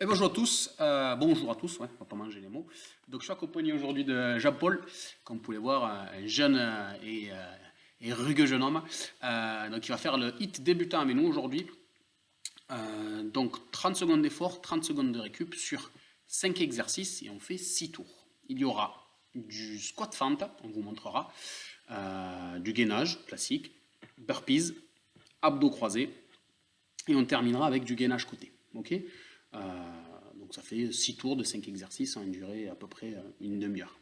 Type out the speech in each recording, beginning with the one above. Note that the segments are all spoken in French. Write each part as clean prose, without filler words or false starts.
Et bonjour à tous, ouais, on va pas manger les mots. Donc je suis accompagné aujourd'hui de Jean-Paul, comme vous pouvez voir, un jeune et rugueux jeune homme. Donc il va faire le hit débutant avec nous aujourd'hui. Donc 30 secondes d'effort, 30 secondes de récup sur 5 exercices et on fait 6 tours. Il y aura du squat fente, on vous montrera, du gainage classique, burpees, abdos croisés et on terminera avec du gainage côté. Ok. Donc ça fait 6 tours de 5 exercices en une durée à peu près une demi-heure.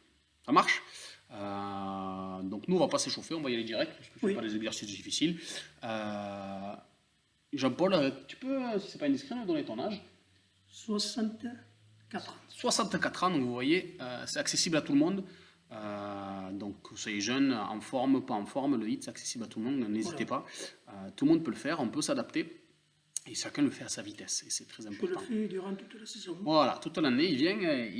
Ça marche. Donc nous on va pas s'échauffer, on va y aller direct parce que je ne fais pas Oui, des exercices difficiles. Jean-Paul, tu peux, si c'est pas indiscret, nous donner ton âge? 64 ans. 64 ans, donc vous voyez, c'est accessible à tout le monde. Donc soyez jeunes, en forme, pas en forme, le hit c'est accessible à tout le monde, n'hésitez Voilà. pas. Tout le monde peut le faire, on peut s'adapter et chacun le fait à sa vitesse et c'est très Je le important. fais durant toute la saison. Voilà, toute l'année, il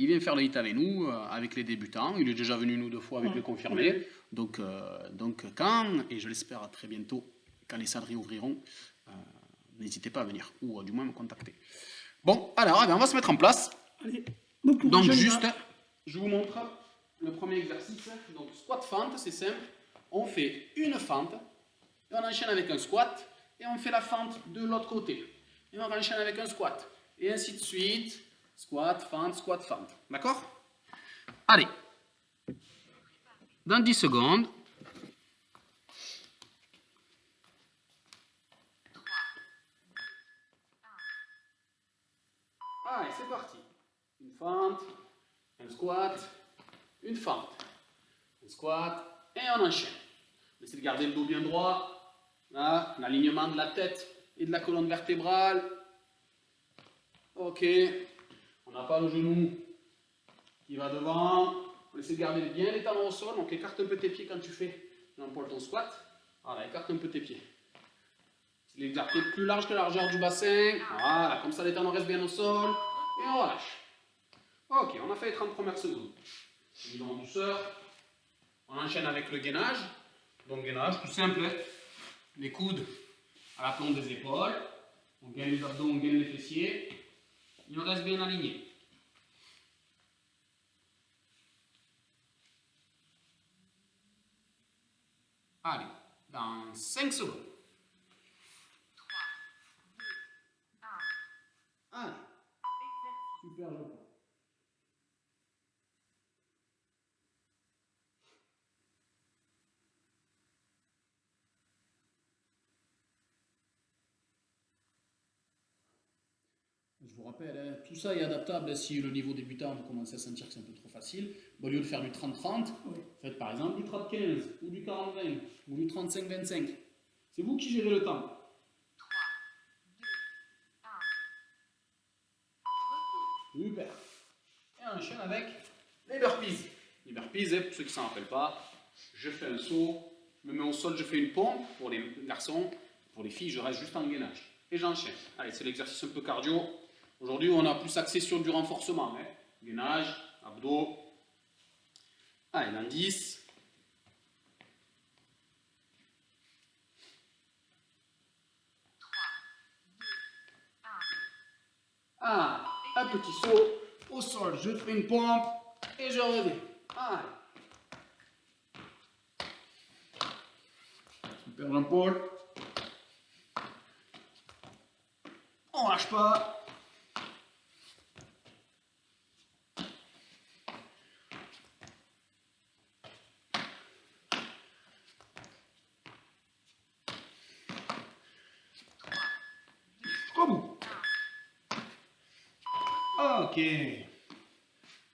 vient faire le hit avec nous, avec les débutants. Il est déjà venu nous deux fois avec Ah, les oui, confirmés. oui. Donc quand, et je l'espère très bientôt, quand les salles réouvriront, euh, n'hésitez pas à venir, ou du moins me contacter. Bon, alors, eh bien, on va se mettre en place. Allez, bon courage, Donc on y juste, va. je vous montre le premier exercice. Donc squat fente, c'est simple. On fait une fente, et on enchaîne avec un squat, et on fait la fente de l'autre côté. Et on enchaîne avec un squat. Et ainsi de suite. Squat, fente. D'accord? Allez. Dans 10 secondes. Allez, c'est parti. Une fente, un squat, une fente, un squat, et on enchaîne. Essayez de garder le dos bien droit. Là, l'alignement de la tête et de la colonne vertébrale. Ok. On n'a pas le genou qui va devant. On essaie de garder bien les talons au sol. Donc écarte un peu tes pieds quand tu fais Jean-Paul ton squat. Voilà, écarte un peu tes pieds. C'est l'exercice plus large que la largeur du bassin. Voilà, comme ça les talons restent bien au sol. Et on relâche. Ok, on a fait les 30 premières secondes. On en douceur. On enchaîne avec le gainage. Donc gainage, tout simple. Les coudes à la plombe des épaules. On gaine les abdos, on gaine les fessiers. Il en reste bien aligné. Allez, dans 5 secondes. Allez, super Jean-Paul. Je vous rappelle, hein, tout ça est adaptable si le niveau débutant, vous commencez à sentir que c'est un peu trop facile. Bon, au lieu de faire du 30-30, Oui. faites par exemple du 30-15, ou du 40-20, ou du 35-25. C'est vous qui gérez le temps. Super. Et on enchaîne avec les burpees. Les burpees, pour ceux qui ne s'en rappellent pas, je fais un saut, je me mets au sol, je fais une pompe pour les garçons, pour les filles, je reste juste en gainage. Et j'enchaîne. Allez, c'est l'exercice un peu cardio. Aujourd'hui, on a plus axé sur du renforcement. Hein. Gainage, abdos. Allez, dans 10. Ah, un petit saut au sol, je fais une pompe et je reviens. Allez. Super Jean-Paul. On lâche pas. Jusqu'au bout. Ok.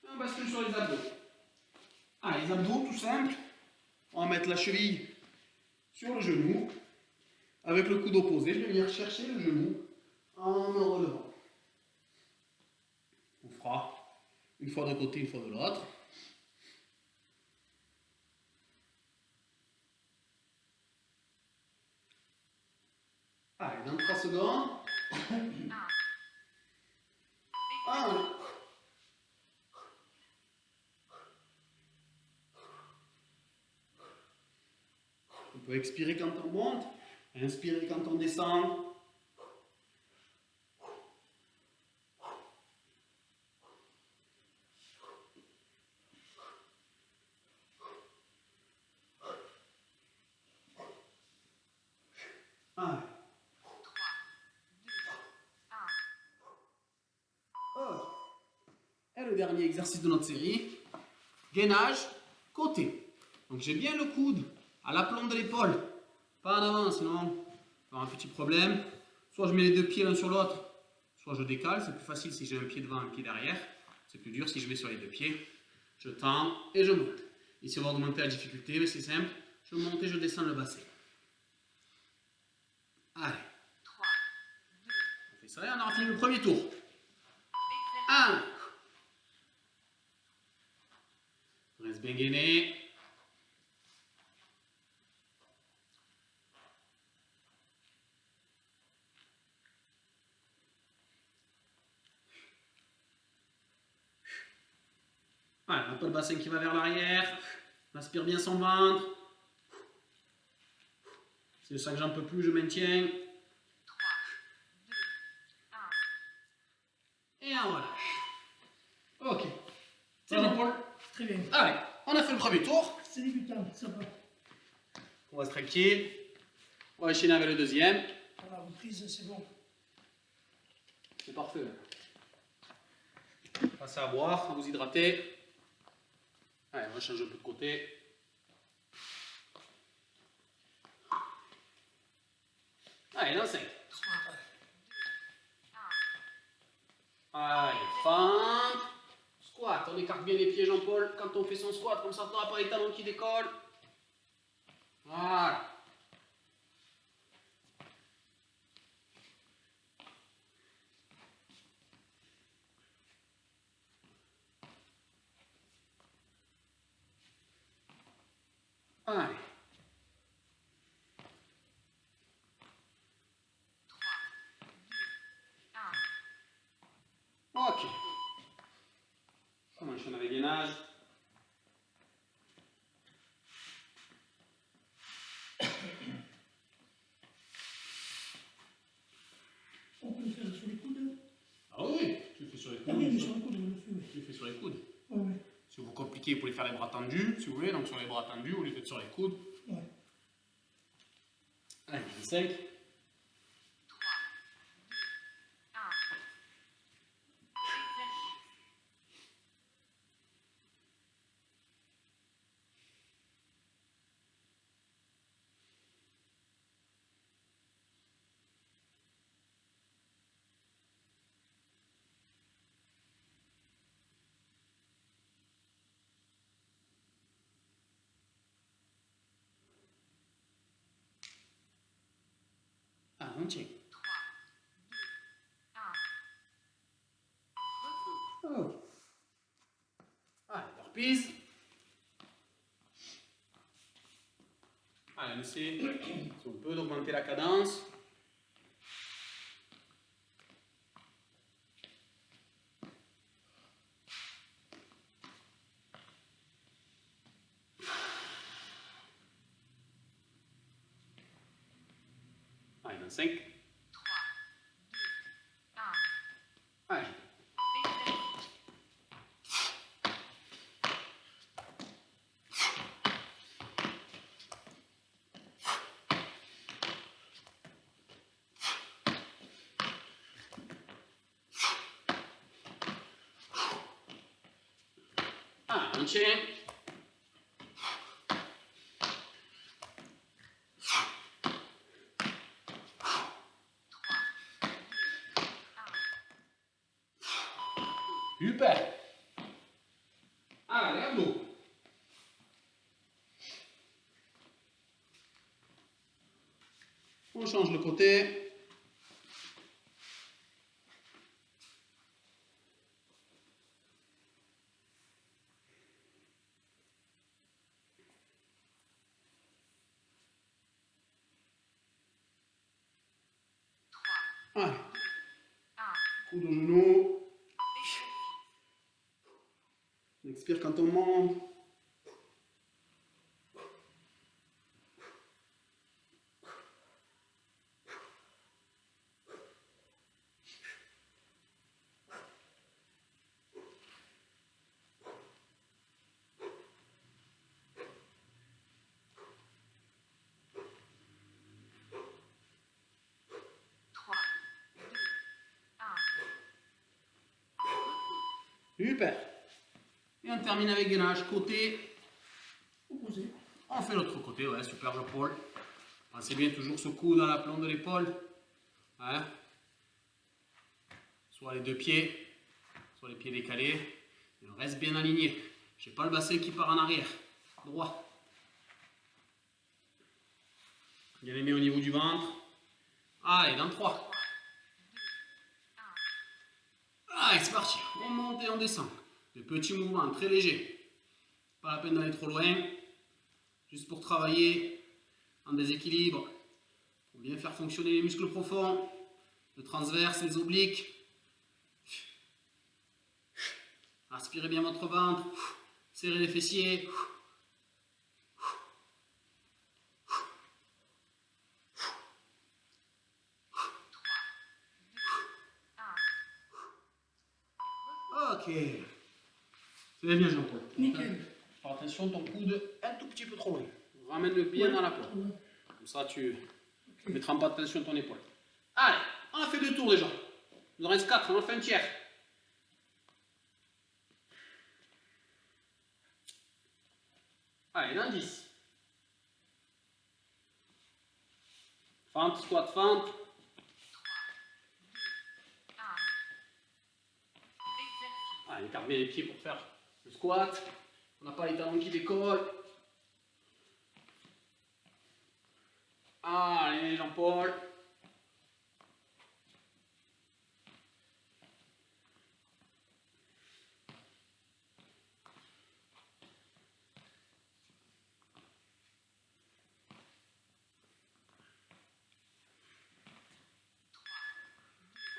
On bascule sur les abdos. Ah, les abdos, tout simple. On va mettre la cheville sur le genou. Avec le coude opposé, je vais venir chercher le genou en me relevant. On fera une fois d'un côté, une fois de l'autre. Allez, dans 3 secondes. Un. On peut expirer quand on monte, inspirer quand on descend. le dernier exercice de notre série. Gainage, côté. Donc j'ai bien le coude à l'aplomb de l'épaule. Pas en avant, sinon on va avoir un petit problème. Soit je mets les deux pieds l'un sur l'autre, soit je décale. C'est plus facile si j'ai un pied devant et un pied derrière. C'est plus dur si je vais sur les deux pieds. Je tends et je monte. Ici on va augmenter la difficulté, mais c'est simple. Je monte et je descends le bassin. Allez. 3, 2, On fait ça et on aura fini le premier tour. 1. Reste bien gainé. Voilà, on a pas le bassin qui va vers l'arrière. On aspire bien son ventre. C'est ça que j'en peux plus, je maintiens. 3, 2, 1. Et on relâche. Ok. C'est Ça, bon. Jean-Paul? Très bien. Allez, on a fait le premier tour. C'est débutant, ça va. On reste tranquille. On va enchaîner avec le deuxième. Pour la reprise, c'est bon. C'est parfait. Passez à boire, à vous hydrater. Allez, on va changer un peu de côté. Allez, dans 5. Allez, fente. Squat. On écarte bien les pieds, Jean-Paul, quand on fait son squat. Comme ça, on n'aura pas les talons qui décollent. Voilà. Allez. 3, 2, 1. Ok. On enchaîne avec gainage. On peut le faire sur les coudes. Ah oui, tu le fais sur les Ah oui, mais coudes. sur les coudes, on le fait, oui. Tu le fais sur les coudes. Ouais, ouais. Si vous compliquez, vous pouvez faire les bras tendus, si vous voulez. Donc sur les bras tendus, vous les faites sur les coudes. Ouais. Allez, 5. 3, 2, 1. Exercice. Ah, on tient. 3, 2, 1. Repos. Oh. Allez, reprise. Allez, on essaie, si on peut, d'augmenter la cadence. Allez, 25. 3, 2, 1. Allez. Exercice. Ah, on tient. Super. Allez, à bout. On change le côté. Allez, 1. coude au genou. Exercice. On expire quand on monte. Super. Et on termine avec gainage côté. Opposé. On fait l'autre côté, ouais, super Jean-Paul. Pensez bien toujours ce coude dans l'aplomb de l'épaule. Hein? Soit les deux pieds, soit les pieds décalés. Et on reste bien aligné. J'ai pas le bassin qui part en arrière. Droit. Bien les mains au niveau du ventre. Allez, dans 3. Allez, c'est parti. On monte et on descend. Des petits mouvements très légers. Pas la peine d'aller trop loin. Juste pour travailler en déséquilibre. Pour bien faire fonctionner les muscles profonds. Le transverse, les obliques. Aspirez bien votre ventre. Serrez les fessiers. Ok. C'est bien Jean-Paul. Nickel. Fais attention, ton coude un tout petit peu trop loin. Ramène-le bien dans la peau. Comme ça, tu ne mettras pas de tension à ton épaule. Allez, on a fait 2 tours déjà. Il nous en reste 4, on en fait un tiers. Allez, dans 10. Fente, squat, fente. 1. Exercice. Allez, écarte bien les pieds pour faire le squat. On n'a pas les talons qui décollent. Allez, Jean-Paul.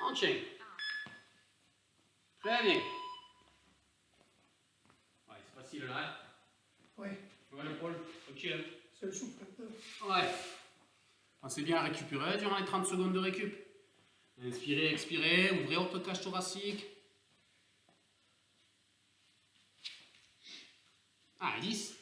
On tient. Très bien. Ouais, c'est facile là. Hein? Ouais. Ouais, Jean-Paul, tranquille. C'est le souffle un peu. Ouais. Pensez bien à récupérer durant les 30 secondes de récup. Inspirez, expirez, ouvrez votre cage thoracique. Ah, 10.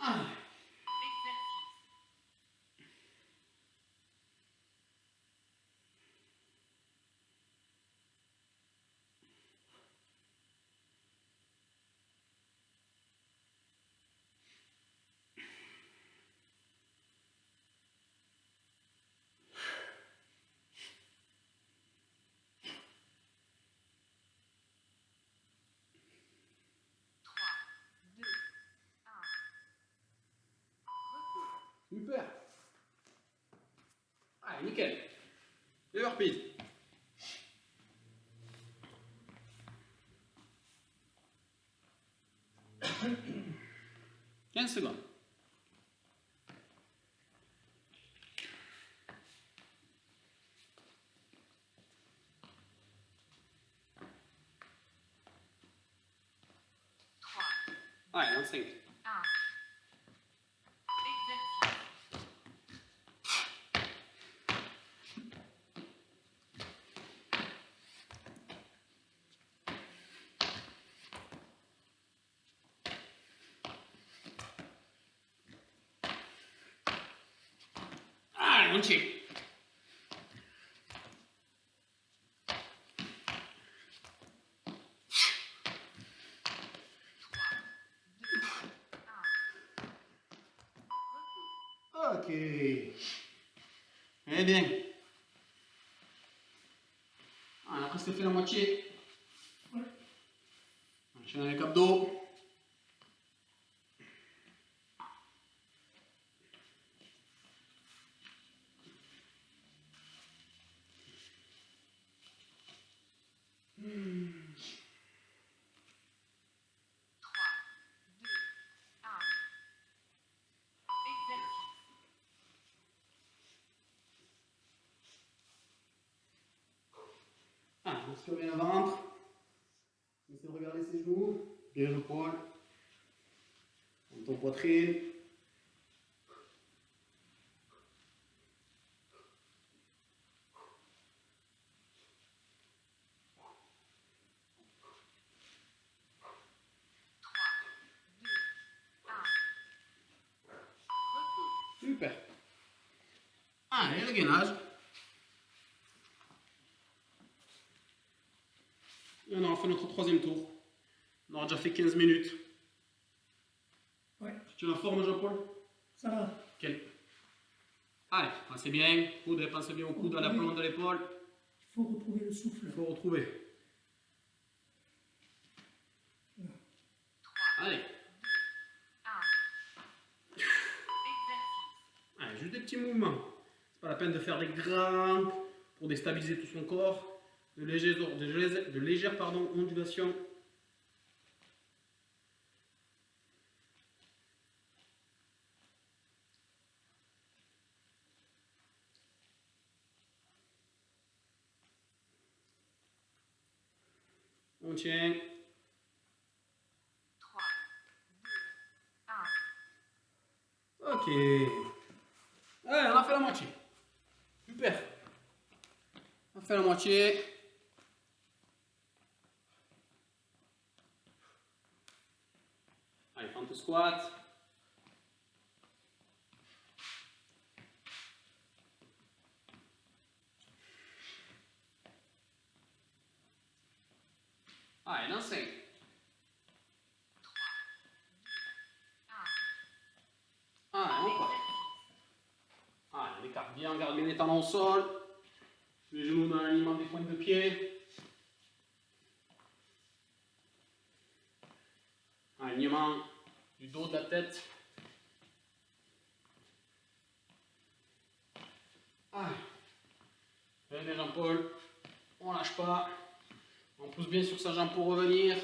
Ah. Exercice. Super. Allez, nickel. Et reprise. 15 secondes. Allez, 25. 1. Exercice. Allez, on tient. Ok. Eh bien. On a presque fait la moitié. Ouais. On enchaîne avec abdos. Ah, on se met le ventre. Essayez de regarder ses genoux. Bien l'épaule. Ton poitrine. Super. Allez, le gainage. Et on aura fait notre troisième tour. On aura déjà fait 15 minutes. Ouais, Tu es en forme, Jean-Paul? ça va. Quel... Allez, pensez bien. Coude, pensez bien au coude, à la plante de l'épaule. Il faut retrouver le souffle. Il faut retrouver. Allez. 1. Exercice. Allez, juste des petits mouvements. C'est pas la peine de faire des grands pour déstabiliser tout son corps. De légères ondulations. On tient. 3. 2. 1. Ok. Allez, on a fait la moitié. Super. On a fait la moitié. Allez, fente squat. Allez, dans 5. 3. 2. 1. Allez, encore. Allez, on écarte bien, on garde bien les talons au sol. Les genoux dans l'alignement des pointes de pied. Alignement du dos de la tête. Allez. Allez, Jean-Paul. On lâche pas. On pousse bien sur sa jambe pour revenir.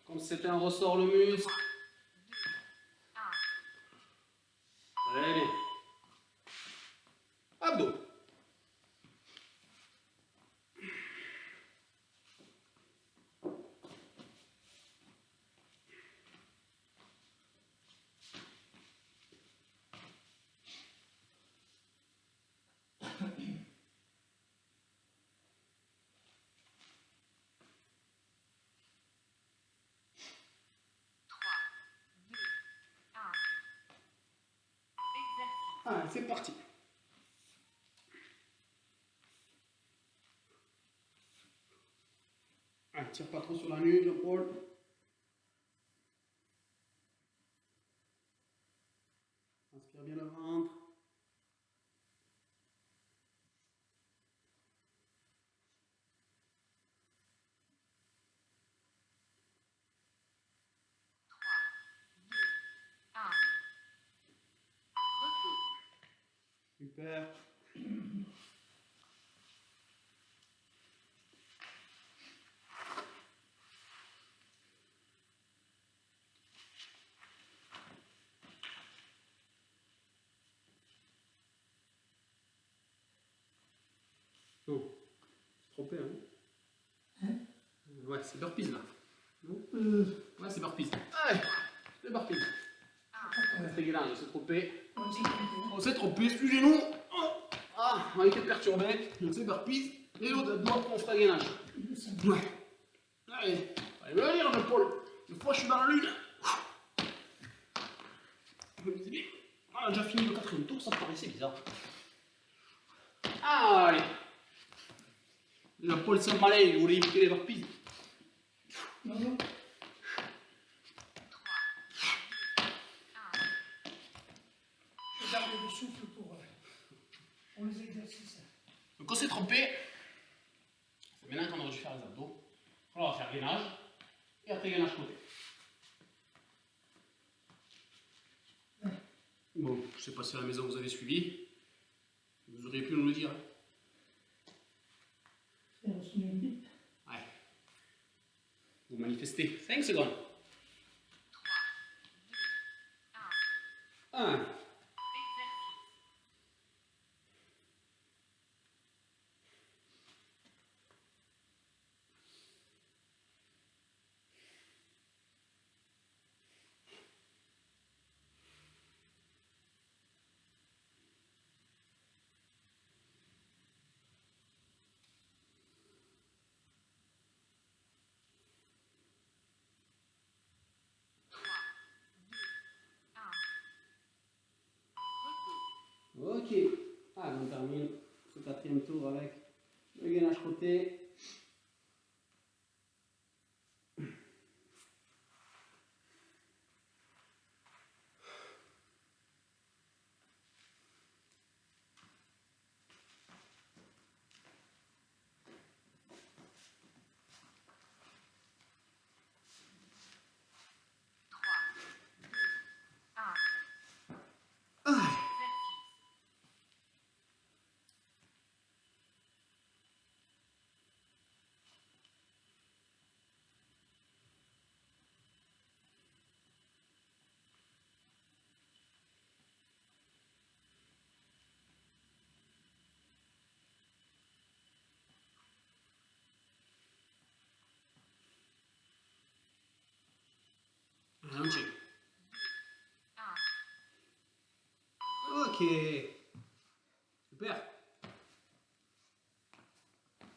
Comme si c'était un ressort le muscle. 1. Très bien. Abdos. Exercice. Allez, c'est parti. Allez, tire pas trop sur la nuque, Jean-Paul. Inspire bien le ventre. Super. Non, c'est trompé, hein? Hein? Ouais, c'est burpees là. Non? Ouais, c'est burpees. Allez, c'est burpees. C'est dégueulasse, c'est trompé. On s'est trompé. On s'est trompé, excusez-nous. Oh. Ah, on a été perturbé. Donc c'est burpees. Et l'autre doigt qu'on fera gainage. Ouais. Allez, allez venir, Jean-Paul. Une fois je suis dans la lune. Je me disais bien. On a déjà fini le quatrième tour, ça me paraissait bizarre. Allez. Jean-Paul Saint-Malin, il voulait imiter les burpees. Non, non. Je garde le souffle pour les exercices. Donc on s'est trompé. C'est maintenant qu'on aurait dû faire les abdos. Alors on va faire gainage. Et après gainage côté. Ouais. Bon, je sais pas si à la maison vous avez suivi. Vous auriez pu nous le dire. Et on se met une bip. Ouais. Vous manifestez. 5 secondes. 1. Exercice. Ok. Ah, on termine ce quatrième tour avec le gainage côté. Un check. Ok. Super.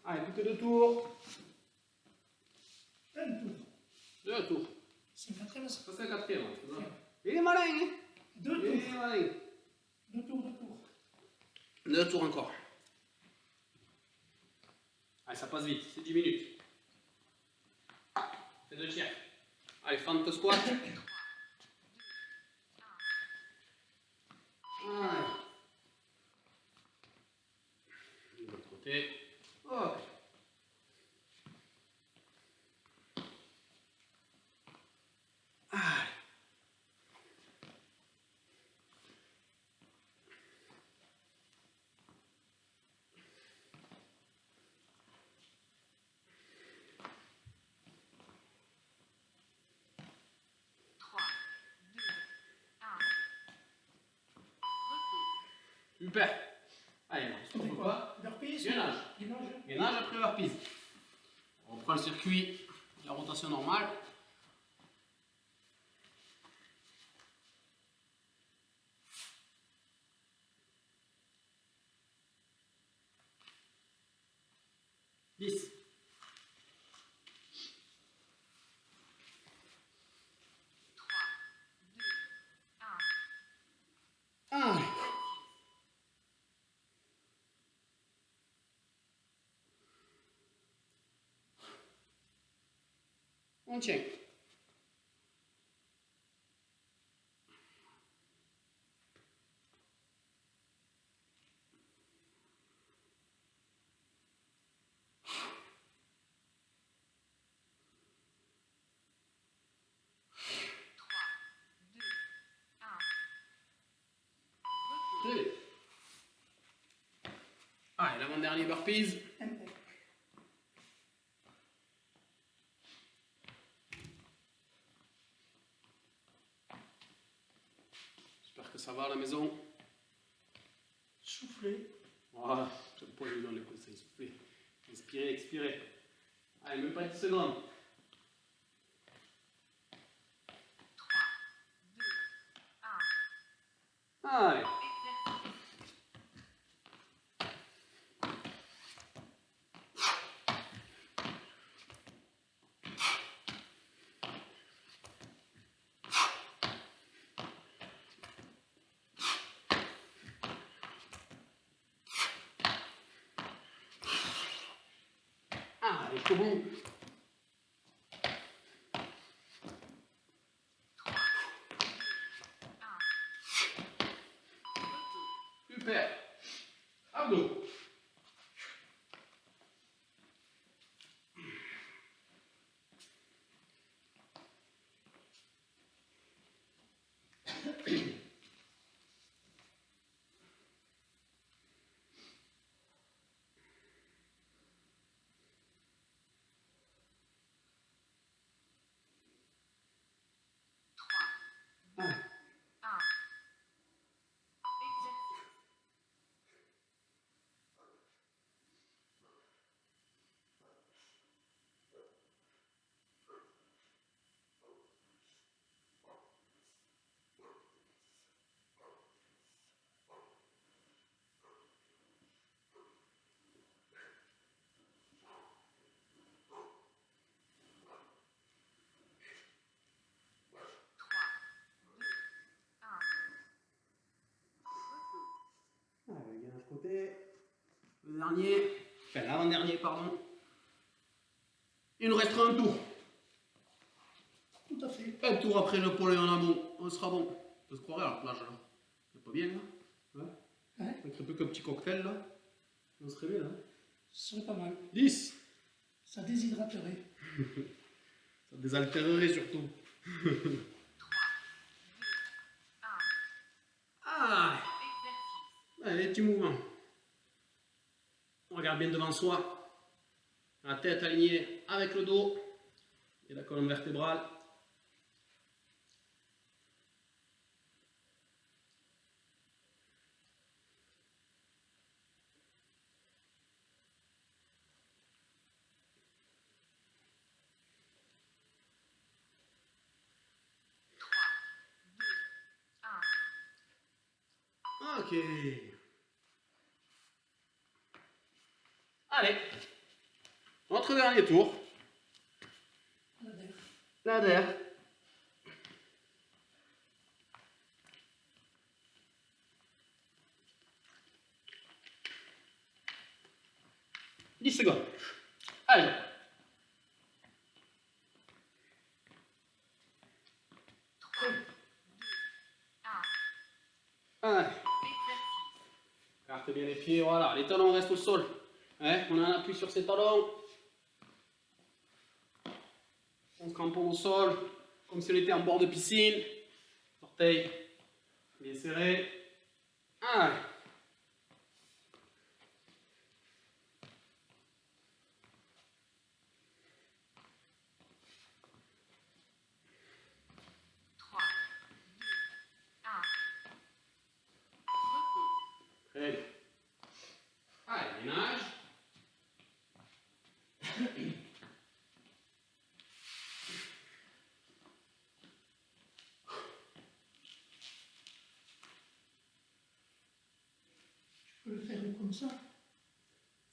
Allez, plus que 2 tours. Un tour. 2 tours. C'est le quatrième, ça. Ça, c'est le quatrième. Il est malin, hein? 2 Il est tours. malin. 2 tours, 2 tours. 2 tours encore. Allez, ça passe vite. C'est 10 minutes. C'est 2 tiers. Allez, fente squat. Allez. De l'autre côté. Hop. Allez. Super. Allez, on se retrouve pas. Burpees. Gainage. Gainage. Gainage après burpees. On reprend le circuit, la rotation normale. Dix. Allez. On tient. Allez. Allez, l'avant-dernier burpees. Impec. J'espère que ça va à la maison. Soufflez. Voilà, je ne pas lui donner les conseils. Soufflez. Inspirez, expirez. Allez, même pas 10 secondes. Allez. Allez, jusqu'au bout. Super. Abdos. dernier. Enfin, l'avant-dernier, pardon. Il nous restera un tour. Tout à fait. Un tour après le polé en amont. On sera bon. On se croirait à la plage là. C'est pas bien là. Ouais. Hein? Avec un peu qu'un petit cocktail là. On serait bien là. Ce serait pas mal. 10. Ça déshydraterait. Ça désaltérerait surtout. 3, 2, 1. Ah. Exercice. Allez, petits mouvements. On regarde bien devant soi. La tête alignée avec le dos et la colonne vertébrale. Ok. Allez. Notre dernier tour. Ladder. 10 secondes. Allez. Allez. Carte bien les pieds, voilà. Les talons restent au sol. Hein, on a un appui sur ses talons. On se cramponne au sol, comme si on était en bord de piscine. Orteils bien serrés. Allez. Très bien. Allez, ménage. Je peux le faire comme ça.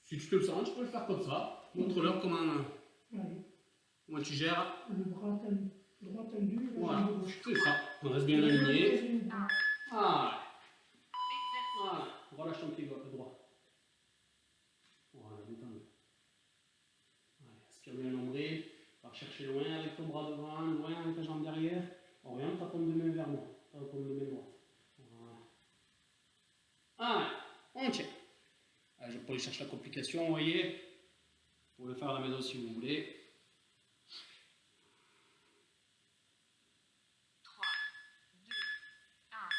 Si tu te le sens, tu peux le faire comme ça. Montre-leur comment tu gères. Le bras tendu, droit tendu, la Voilà, jambe gauche. c'est ça. On reste bien aligné. Ah. Voilà, relâche ton pied droit. Voilà, détends-le. Voilà, aspire bien le nombril. Va chercher loin avec ton bras devant, loin avec ta jambe derrière. Oriente ta paume de main vers moi. Ta paume de main droite. Voilà. Ah, on tient. Allez, je peux aller chercher la complication, vous voyez. Vous pouvez le faire à la maison si vous voulez. 3, 2, 1.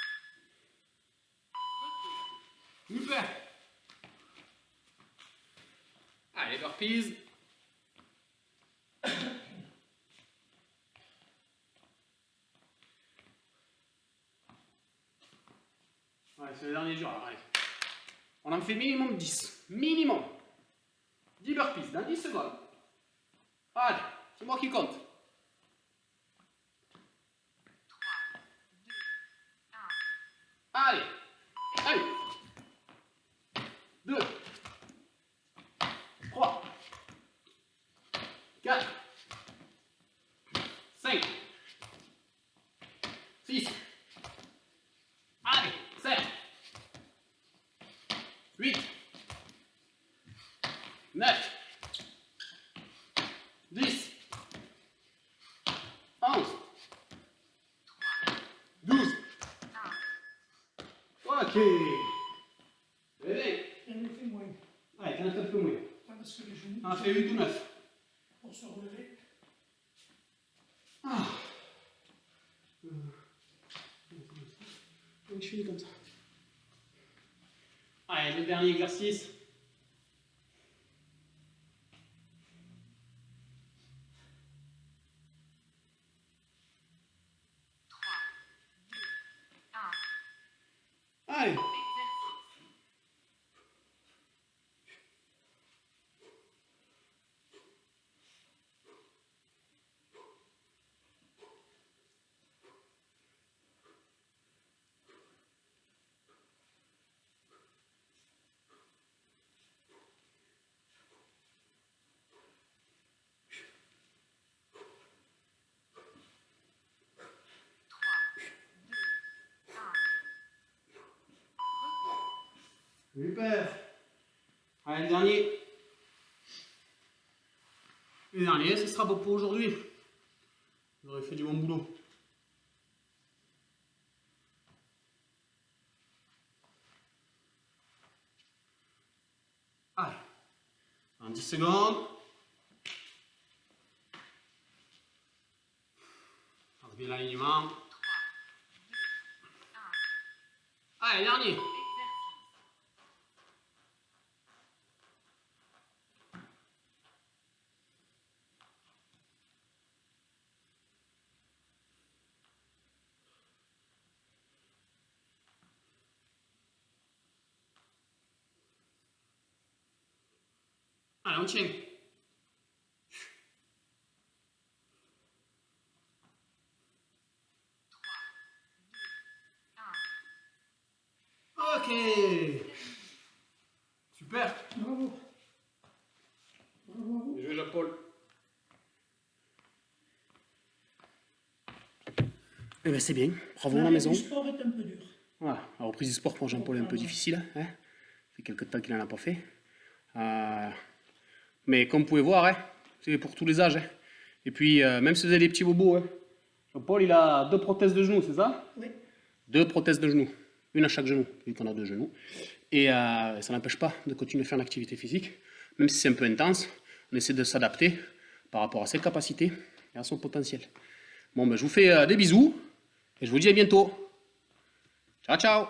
Super. Allez, burpees. Ouais, c'est le dernier jour. Alors, allez. On en fait minimum 10. Minimum. 10 burpees dans 10 secondes. Allez, c'est moi qui compte. 3, 2, 1. Allez. Allez. 2. 3. 4. 5. 6. Allez, 7. 8. 9. 10. 11. 12. Ok. Très bien. Et on le fait moins. Allez, t'en as fait un peu moins. Pas parce que les genoux. On a fait 8 ou 9. Pour se relever. Ah. Je finis comme ça. Allez, le dernier exercice. Allez. Super. Allez, le dernier. Le dernier, ce sera bon pour aujourd'hui. Vous aurez fait du bon boulot. Allez, en 10 secondes. Passe bien l'alignement. 3, 2, 1. Allez, dernier. Exercice. Allez, on tient. 3, 2, 1. Ok. Super. Bravo. Bravo à vous. Bien joué, Jean-Paul. Eh ben c'est bien. Bravo à la maison. Le sport est un peu dur. Voilà, la reprise du sport pour Jean-Paul est un peu difficile. Hein. Ça fait quelques temps qu'il n'en a pas fait. Mais comme vous pouvez voir, hein, c'est pour tous les âges. Hein. Et puis, même si vous avez des petits bobos, hein, Jean-Paul, il a 2 prothèses de genoux, c'est ça? Oui. 2 prothèses de genoux. Une à chaque genou, vu qu'on a 2 genoux. Et ça n'empêche pas de continuer à faire une activité physique. Même si c'est un peu intense, on essaie de s'adapter par rapport à ses capacités et à son potentiel. Bon, ben, je vous fais des bisous et je vous dis à bientôt. Ciao, ciao!